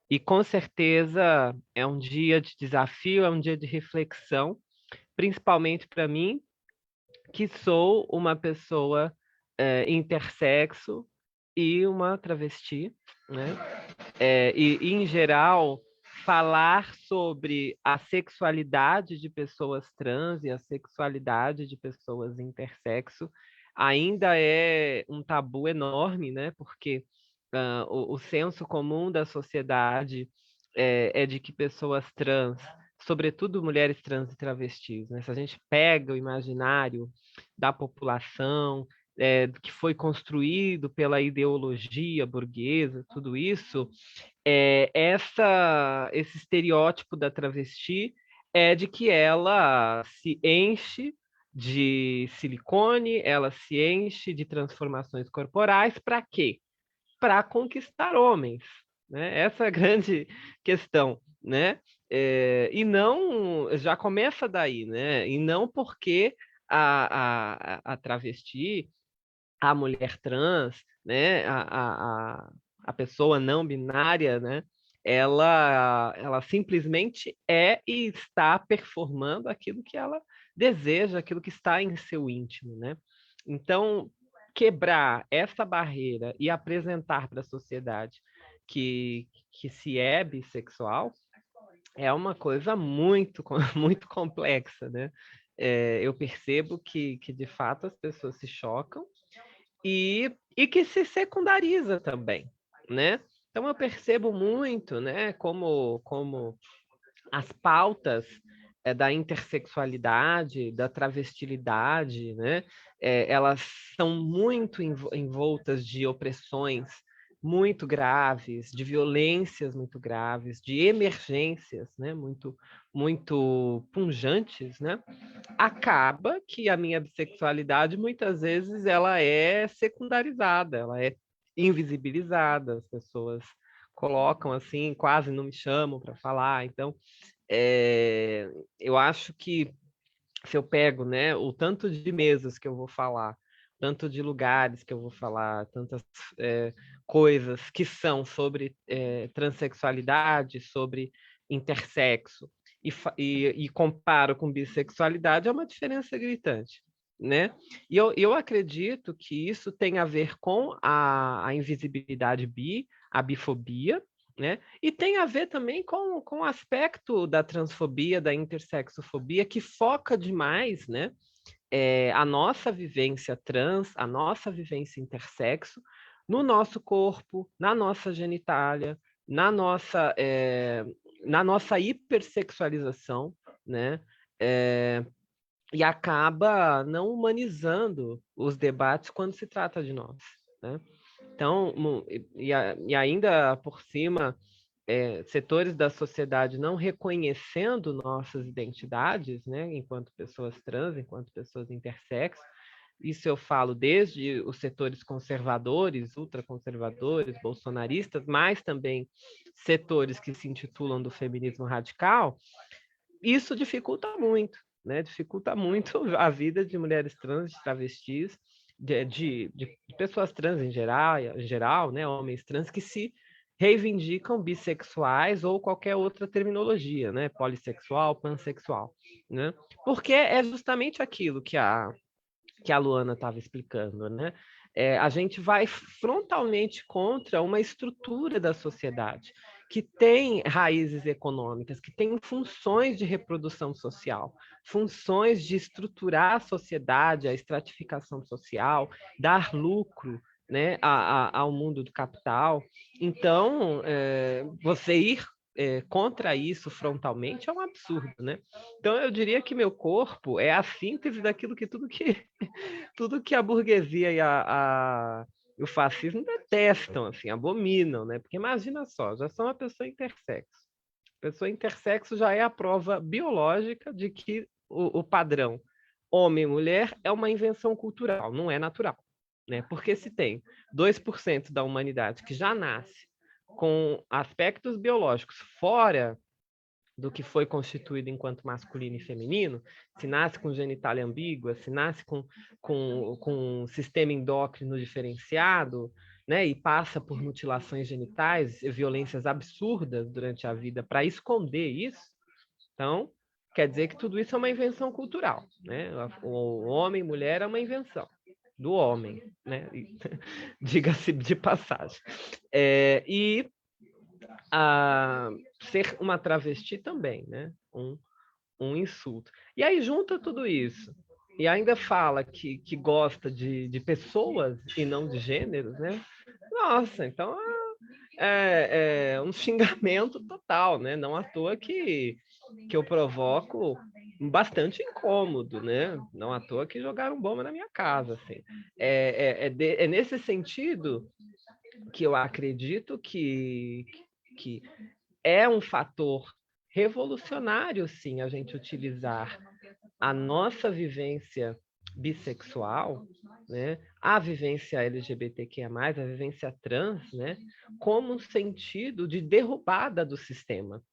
e com certeza é um dia de desafio, é um dia de reflexão, principalmente para mim, que sou uma pessoa intersexo e uma travesti, né? E, em geral, falar sobre a sexualidade de pessoas trans e a sexualidade de pessoas intersexo ainda é um tabu enorme, né? Porque o senso comum da sociedade é de que pessoas trans, sobretudo mulheres trans e travestis, né? Se a gente pega o imaginário da população, que foi construído pela ideologia burguesa, tudo isso, esse estereótipo da travesti é de que ela se enche de silicone, ela se enche de transformações corporais, para quê? Para conquistar homens, né? Essa é a grande questão, né? E não, já começa daí, né? E não porque a travesti, a mulher trans, né? A pessoa não binária, né? Ela simplesmente é e está performando aquilo que ela deseja, aquilo que está em seu íntimo, né? Então, quebrar essa barreira e apresentar para a sociedade que se é bissexual é uma coisa muito, muito complexa, né? Eu percebo que, de fato, as pessoas se chocam e que se secundariza também, né? Então, eu percebo muito, né, como as pautas da intersexualidade, da travestilidade, né? Elas são muito envoltas de opressões muito graves, de violências muito graves, de emergências, né? Muito punjantes, né? Acaba que a minha bissexualidade muitas vezes ela é secundarizada, ela é invisibilizada, as pessoas colocam assim, quase não me chamam para falar. Então, eu acho que se eu pego, né, o tanto de mesas que eu vou falar, tanto de lugares que eu vou falar, tantas coisas que são sobre transexualidade, sobre intersexo e comparo com bissexualidade, é uma diferença gritante, né? E eu acredito que isso tem a ver com a invisibilidade bi, a bifobia, né? E tem a ver também com o aspecto da transfobia, da intersexofobia, que foca demais, né? A nossa vivência trans, a nossa vivência intersexo, no nosso corpo, na nossa genitália, na nossa hipersexualização, né? E acaba não humanizando os debates quando se trata de nós, né? Então, e ainda por cima, setores da sociedade não reconhecendo nossas identidades, né, enquanto pessoas trans, enquanto pessoas intersexo. Isso eu falo desde os setores conservadores, ultraconservadores, bolsonaristas, mas também setores que se intitulam do feminismo radical. Isso dificulta muito, né? Dificulta muito a vida de mulheres trans, de travestis, de pessoas trans em geral, né? Homens trans que se reivindicam bissexuais ou qualquer outra terminologia, né? Polissexual, pansexual, né? Porque é justamente aquilo que a Luana estava explicando, né? A gente vai frontalmente contra uma estrutura da sociedade que tem raízes econômicas, que tem funções de reprodução social, funções de estruturar a sociedade, a estratificação social, dar lucro, né, ao mundo do capital. Então, você ir contra isso frontalmente é um absurdo, né? Então eu diria que meu corpo é a síntese daquilo que tudo que a burguesia e o fascismo detestam, assim, abominam, né? Porque imagina só, já sou uma pessoa intersexo. Pessoa intersexo já é a prova biológica de que o padrão homem e mulher é uma invenção cultural, não é natural, né? Porque se tem 2% da humanidade que já nasce com aspectos biológicos fora do que foi constituído enquanto masculino e feminino, se nasce com genitália ambígua, se nasce com um sistema endócrino diferenciado, né, e passa por mutilações genitais, violências absurdas durante a vida para esconder isso, então quer dizer que tudo isso é uma invenção cultural, né? O homem e mulher é uma invenção do homem, né? Diga-se de passagem. E ser uma travesti também, né? Um insulto. E aí junta tudo isso. E ainda fala que gosta de pessoas e não de gêneros, né? Nossa, então é um xingamento total, né? Não à toa que eu provoco bastante incômodo, né? Não à toa que jogaram bomba na minha casa, assim. É nesse sentido que eu acredito que é um fator revolucionário, sim, a gente utilizar a nossa vivência bissexual, né, a vivência LGBTQIA+, a vivência trans, né, como um sentido de derrubada do sistema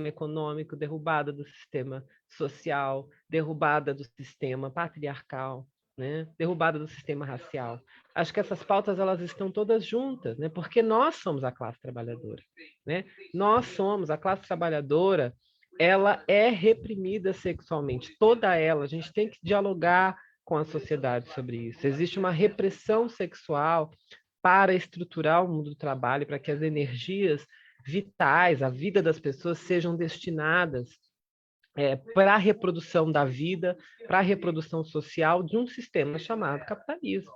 econômico, derrubada do sistema social, derrubada do sistema patriarcal, né, derrubada do sistema racial. Acho que essas pautas elas estão todas juntas, né, porque nós somos a classe trabalhadora, né? Nós somos a classe trabalhadora, ela é reprimida sexualmente, toda ela. A gente tem que dialogar com a sociedade sobre isso. Existe uma repressão sexual para estruturar o mundo do trabalho, para que as energias vitais, a vida das pessoas sejam destinadas para a reprodução da vida, para a reprodução social de um sistema chamado capitalismo,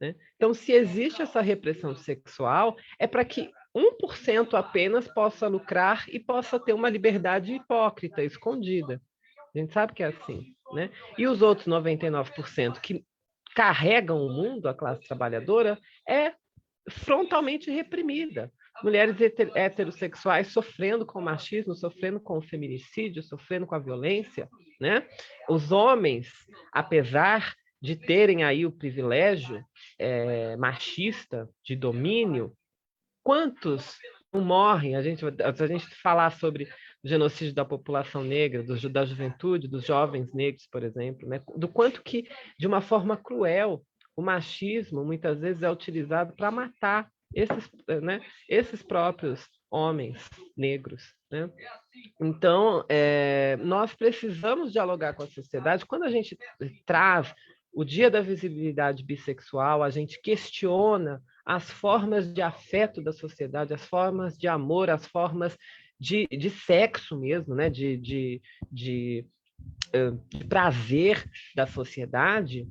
né? Então, se existe essa repressão sexual, é para que 1% apenas possa lucrar e possa ter uma liberdade hipócrita, escondida. A gente sabe que é assim, né? E os outros 99% que carregam o mundo, a classe trabalhadora, é frontalmente reprimida. Mulheres heterossexuais sofrendo com o machismo, sofrendo com o feminicídio, sofrendo com a violência, né? Os homens, apesar de terem aí o privilégio machista de domínio, quantos não morrem? A gente falar sobre o genocídio da população negra, da juventude, dos jovens negros, por exemplo, né? Do quanto que, de uma forma cruel, o machismo muitas vezes é utilizado para matar esses próprios homens negros, né? Então, nós precisamos dialogar com a sociedade. Quando a gente traz o Dia da Visibilidade Bissexual, a gente questiona as formas de afeto da sociedade, as formas de amor, as formas de sexo mesmo, né? de prazer da sociedade.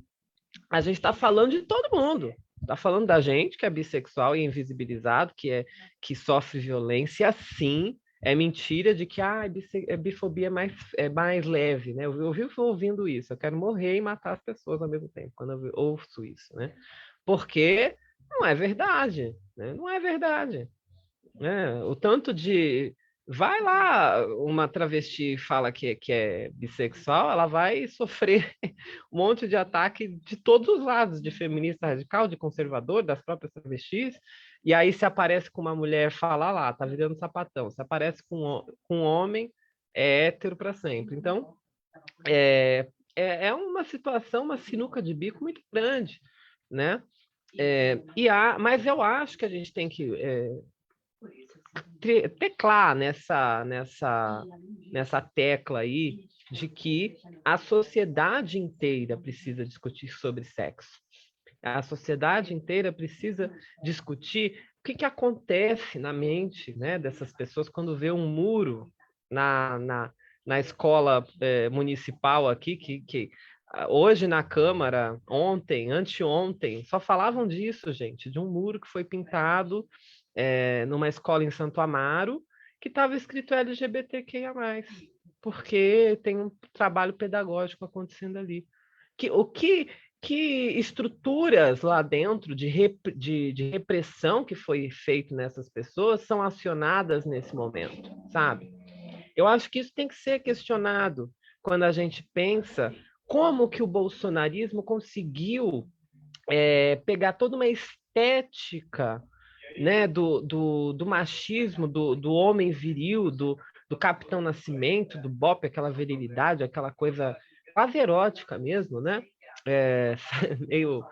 A gente está falando de todo mundo. Está falando da gente que é bissexual e invisibilizado, que sofre violência, sim. É mentira de que a bifobia é mais leve, né? Eu vivo ouvindo isso. Eu quero morrer e matar as pessoas ao mesmo tempo, quando eu ouço isso, né? Porque não é verdade, né? Não é verdade. Né? O tanto de... Vai lá, uma travesti fala que é bissexual, ela vai sofrer um monte de ataque de todos os lados, de feminista radical, de conservador, das próprias travestis, e aí se aparece com uma mulher, fala lá, tá virando sapatão. Se aparece com um homem, é hétero para sempre. Então, é uma situação, uma sinuca de bico muito grande, né? Mas eu acho que a gente tem que teclar nessa tecla aí de que a sociedade inteira precisa discutir sobre sexo. A sociedade inteira precisa discutir o que acontece na mente, né, dessas pessoas quando vê um muro na escola municipal aqui, que hoje na Câmara, ontem, anteontem, só falavam disso, gente, de um muro que foi pintado numa escola em Santo Amaro, que estava escrito LGBTQIA+, porque tem um trabalho pedagógico acontecendo ali. Que estruturas lá dentro de repressão que foi feito nessas pessoas são acionadas nesse momento, sabe? Eu acho que isso tem que ser questionado quando a gente pensa como que o bolsonarismo conseguiu pegar toda uma estética, né, do machismo, do homem viril, do Capitão Nascimento, do Bop, aquela virilidade, aquela coisa quase erótica mesmo, né? Meio,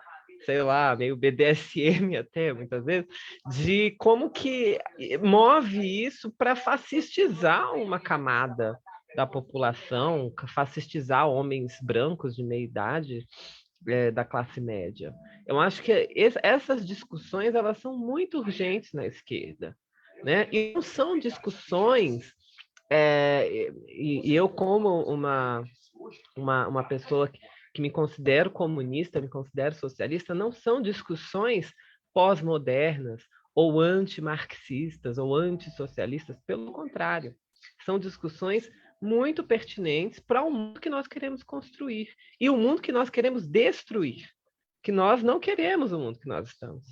sei lá, meio BDSM até, muitas vezes, de como que move isso para fascistizar uma camada da população, fascistizar homens brancos de meia idade, da classe média. Eu acho que essas discussões elas são muito urgentes na esquerda, né? E não são discussões, e eu como uma pessoa que me considero comunista, me considero socialista, não são discussões pós-modernas ou antimarxistas ou antissocialistas, pelo contrário, são discussões muito pertinentes para o mundo que nós queremos construir e o mundo que nós queremos destruir, que nós não queremos o mundo que nós estamos.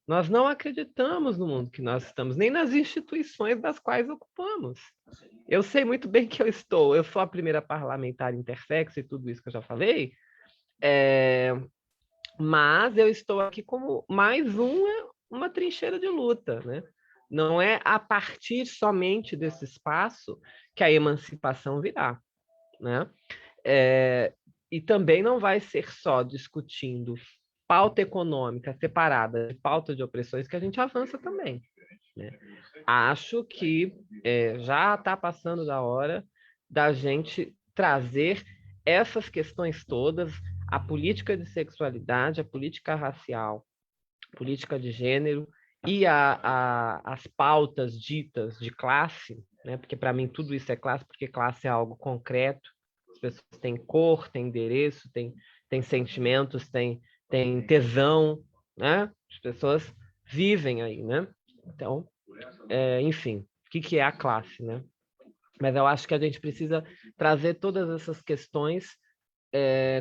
Nós não acreditamos no mundo que nós estamos, nem nas instituições das quais ocupamos. Eu sei muito bem que eu sou a primeira parlamentar intersexo e tudo isso que eu já falei, mas eu estou aqui como mais uma trincheira de luta, né? Não é a partir somente desse espaço que a emancipação virá, né? E também não vai ser só discutindo pauta econômica separada de pauta de opressões que a gente avança também, né? Acho que já está passando da hora da gente trazer essas questões todas, a política de sexualidade, a política racial, a política de gênero e as pautas ditas de classe, né? Porque para mim tudo isso é classe, porque classe é algo concreto, as pessoas têm cor, têm endereço, têm sentimentos, têm tesão, né? As pessoas vivem aí, né? Então, enfim, o que é a classe, né? Mas eu acho que a gente precisa trazer todas essas questões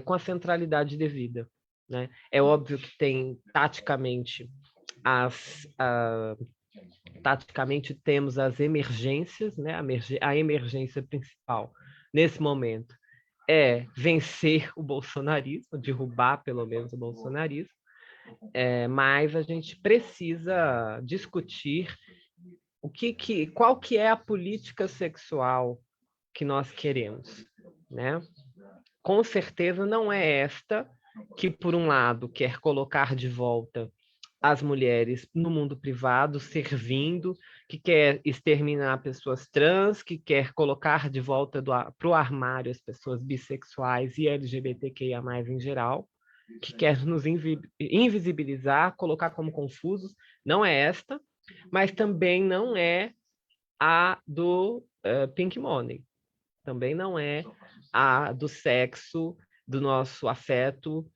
com a centralidade devida, né? É óbvio que tem taticamente taticamente temos as emergências, né? A emergência principal nesse momento é vencer o bolsonarismo, derrubar pelo menos o bolsonarismo, mas a gente precisa discutir qual que é a política sexual que nós queremos, né? Com certeza não é esta que, por um lado, quer colocar de volta as mulheres no mundo privado, servindo, que quer exterminar pessoas trans, que quer colocar de volta para o armário as pessoas bissexuais e LGBTQIA+, em geral, que quer nos invisibilizar, colocar como confusos. Não é esta, mas também não é a do Pink Money. Também não é a do sexo, do nosso afeto,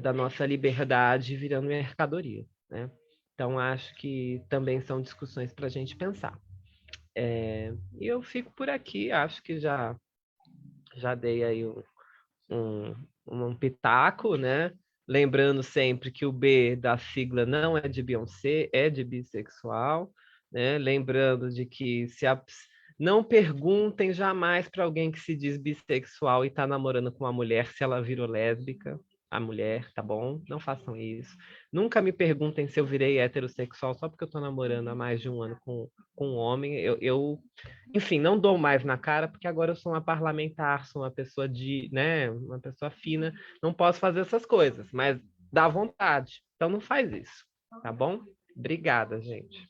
da nossa liberdade virando mercadoria, né? Então, acho que também são discussões para a gente pensar. E eu fico por aqui, acho que já dei aí um pitaco, né? Lembrando sempre que o B da sigla não é de Beyoncé, é de bissexual, né? Lembrando de que não perguntem jamais para alguém que se diz bissexual e está namorando com uma mulher se ela virou lésbica, a mulher, tá bom? Não façam isso. Nunca me perguntem se eu virei heterossexual só porque eu estou namorando há mais de um ano com um homem. Enfim, não dou mais na cara, porque agora eu sou uma parlamentar, sou uma pessoa né, uma pessoa fina, não posso fazer essas coisas, mas dá vontade. Então não faz isso, tá bom? Obrigada, gente.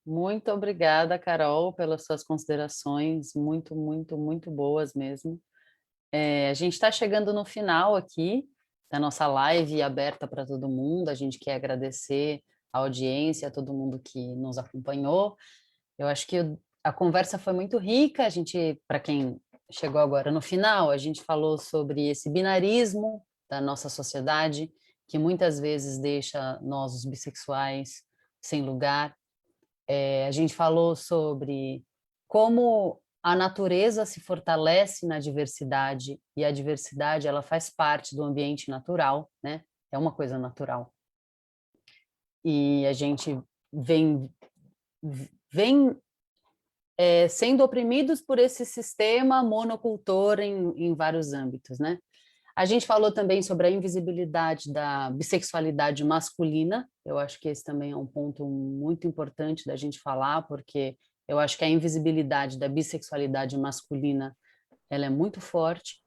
Muito obrigada, Carol, pelas suas considerações, muito, muito, muito boas mesmo. A gente está chegando no final aqui da nossa live aberta para todo mundo. A gente quer agradecer a audiência, a todo mundo que nos acompanhou. Eu acho que a conversa foi muito rica. Para quem chegou agora no final, a gente falou sobre esse binarismo da nossa sociedade, que muitas vezes deixa nós, os bissexuais, sem lugar. A gente falou sobre como a natureza se fortalece na diversidade e a diversidade ela faz parte do ambiente natural, né? É uma coisa natural. E a gente vem sendo oprimidos por esse sistema monocultor em vários âmbitos, né? A gente falou também sobre a invisibilidade da bissexualidade masculina. Eu acho que esse também é um ponto muito importante da gente falar, porque eu acho que a invisibilidade da bissexualidade masculina ela é muito forte.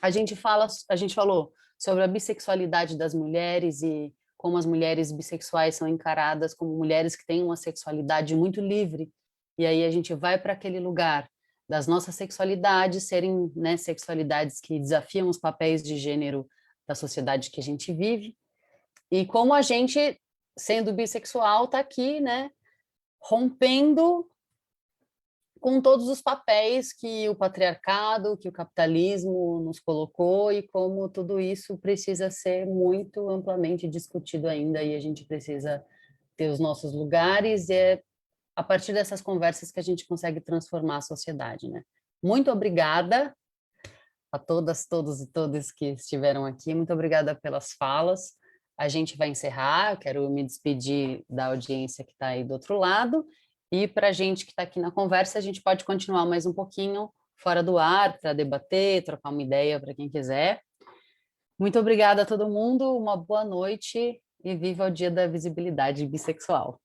A gente falou sobre a bissexualidade das mulheres e como as mulheres bissexuais são encaradas como mulheres que têm uma sexualidade muito livre. E aí a gente vai para aquele lugar das nossas sexualidades serem, né, sexualidades que desafiam os papéis de gênero da sociedade que a gente vive, e como a gente, sendo bissexual, está aqui, né, rompendo com todos os papéis que o patriarcado, que o capitalismo nos colocou, e como tudo isso precisa ser muito amplamente discutido ainda, e a gente precisa ter os nossos lugares, e é a partir dessas conversas que a gente consegue transformar a sociedade, né? Muito obrigada a todas, todos e todas que estiveram aqui. Muito obrigada pelas falas. A gente vai encerrar. Eu quero me despedir da audiência que está aí do outro lado. E para a gente que está aqui na conversa, a gente pode continuar mais um pouquinho fora do ar para debater, trocar uma ideia para quem quiser. Muito obrigada a todo mundo. Uma boa noite e viva o Dia da Visibilidade Bissexual.